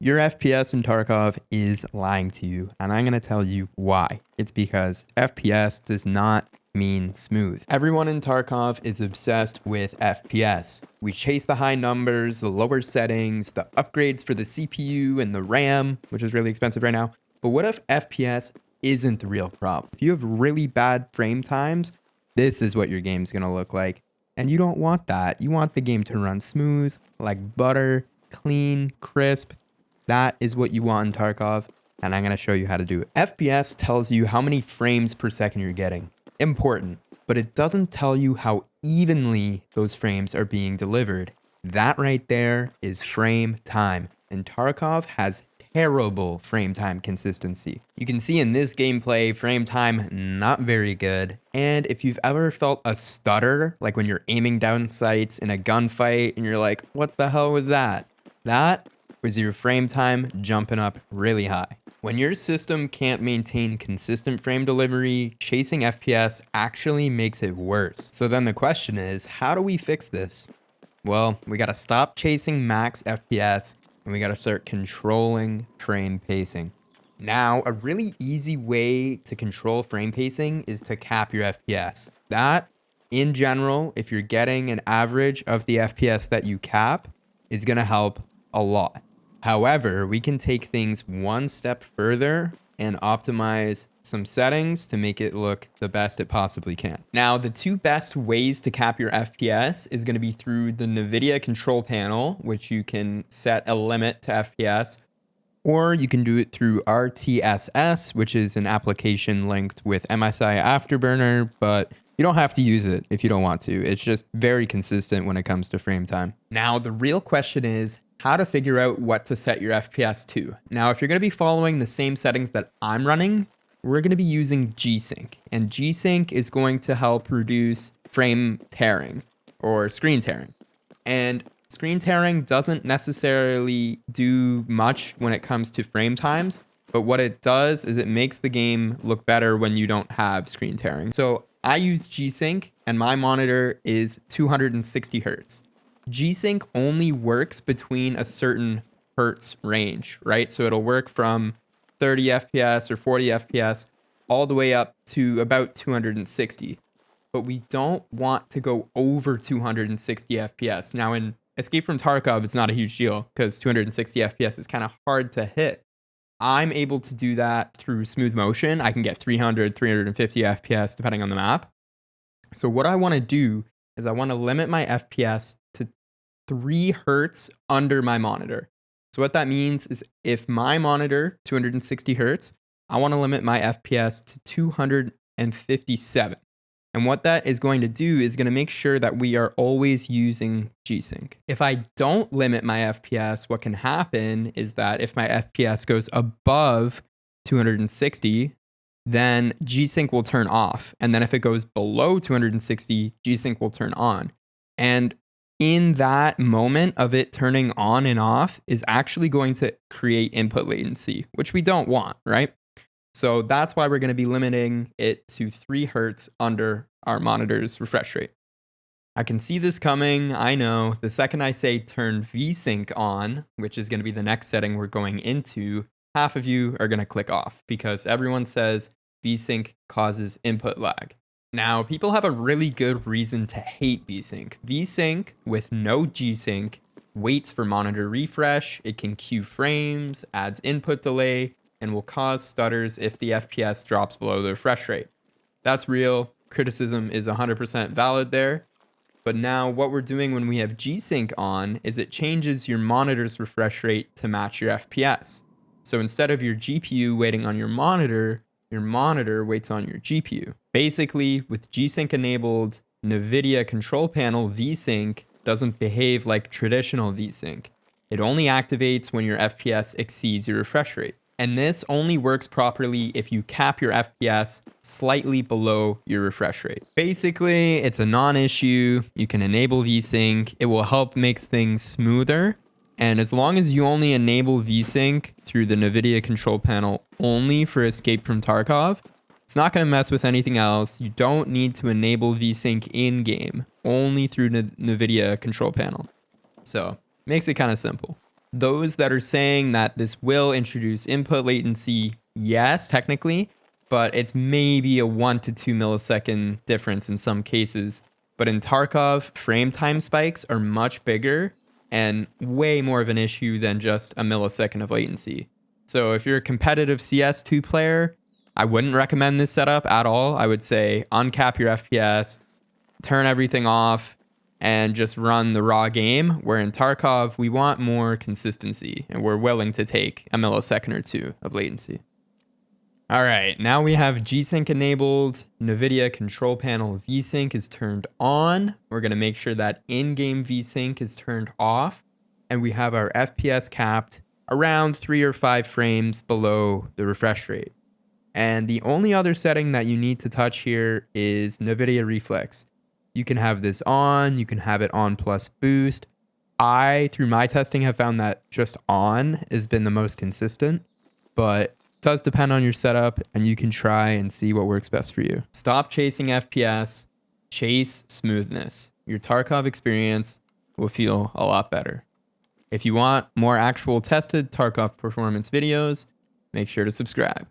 Your FPS in Tarkov is lying to you, and I'm going to tell you why. It's because FPS does not mean smooth. Everyone in Tarkov is obsessed with FPS. We chase the high numbers, the lower settings, the upgrades for the CPU and the RAM, which is really expensive right now. But what if FPS isn't the real problem? If you have really bad frame times, this is what your game's going to look like. And you don't want that. You want the game to run smooth, like butter, clean, crisp. That is what you want in Tarkov, and I'm going to show you how to do it. FPS tells you how many frames per second you're getting. Important, but it doesn't tell you how evenly those frames are being delivered. That right there is frame time, and Tarkov has terrible frame time consistency. You can see in this gameplay, frame time not very good, and if you've ever felt a stutter, like when you're aiming down sights in a gunfight and you're like, what the hell was that? That was your frame time jumping up really high. When your system can't maintain consistent frame delivery, chasing FPS actually makes it worse. So then the question is, how do we fix this? Well, we gotta stop chasing max FPS and we gotta start controlling frame pacing. Now, a really easy way to control frame pacing is to cap your FPS. That, in general, if you're getting an average of the FPS that you cap, is gonna help a lot. However, we can take things one step further and optimize some settings to make it look the best it possibly can. Now, the two best ways to cap your FPS is going to be through the Nvidia Control Panel, which you can set a limit to FPS, or you can do it through RTSS, which is an application linked with MSI Afterburner, but you don't have to use it if you don't want to. It's just very consistent when it comes to frame time. Now, the real question is how to figure out what to set your FPS to. Now, if you're going to be following the same settings that I'm running, we're going to be using G-Sync. And G-Sync is going to help reduce frame tearing or screen tearing. And screen tearing doesn't necessarily do much when it comes to frame times, but what it does is it makes the game look better when you don't have screen tearing. So I use G-Sync and my monitor is 260 hertz. G-Sync only works between a certain hertz range, right? So it'll work from 30 FPS or 40 FPS all the way up to about 260. But we don't want to go over 260 FPS. Now in Escape From Tarkov, it's not a huge deal because 260 FPS is kind of hard to hit. I'm able to do that through smooth motion. I can get 300, 350 FPS depending on the map. So what I want to do is I want to limit my FPS to 3 hertz under my monitor. So what that means is if my monitor, 260 hertz, I want to limit my FPS to 257. And what that is going to do is going to make sure that we are always using G-Sync. If I don't limit my FPS, what can happen is that if my FPS goes above 260, then G-Sync will turn off. And then if it goes below 260, G-Sync will turn on. And in that moment of it turning on and off is actually going to create input latency, which we don't want, right? So that's why we're going to be limiting it to 3 hertz under our monitor's refresh rate. I can see this coming. I know the second I say turn V-Sync on, which is going to be the next setting we're going into, half of you are going to click off because everyone says V-Sync causes input lag. Now, people have a really good reason to hate V-Sync. V-Sync with no G-Sync waits for monitor refresh, it can queue frames, adds input delay, and will cause stutters if the FPS drops below the refresh rate. That's real. Criticism is 100% valid there. But now what we're doing when we have G-Sync on is it changes your monitor's refresh rate to match your FPS. So instead of your GPU waiting on your monitor waits on your GPU. Basically, with G-Sync enabled, Nvidia Control Panel V-Sync doesn't behave like traditional V-Sync. It only activates when your FPS exceeds your refresh rate. And this only works properly if you cap your FPS slightly below your refresh rate. Basically, it's a non-issue. You can enable V-Sync. It will help make things smoother. And as long as you only enable V-Sync through the Nvidia Control Panel only for Escape From Tarkov, it's not going to mess with anything else. You don't need to enable V-Sync in-game, only through Nvidia Control Panel. So, makes it kind of simple. those that are saying that this will introduce input latency, yes, technically, but it's maybe a 1 to 2 millisecond difference in some cases. But in Tarkov, frame time spikes are much bigger and way more of an issue than just a millisecond of latency. So if you're a competitive CS2 player, I wouldn't recommend this setup at all. I would say uncap your FPS, turn everything off, and just run the raw game. Where in Tarkov, we want more consistency, and we're willing to take a millisecond or two of latency. All right, now we have G-Sync enabled. Nvidia Control Panel V-Sync is turned on. We're gonna make sure that in-game V-Sync is turned off. And we have our FPS capped around 3 or 5 frames below the refresh rate. And the only other setting that you need to touch here is Nvidia Reflex. You can have this on, you can have it on plus boost. I, through my testing, have found that just on has been the most consistent, but it does depend on your setup, and you can try and see what works best for you. Stop chasing FPS, chase smoothness. Your Tarkov experience will feel a lot better. If you want more actual tested Tarkov performance videos, make sure to subscribe.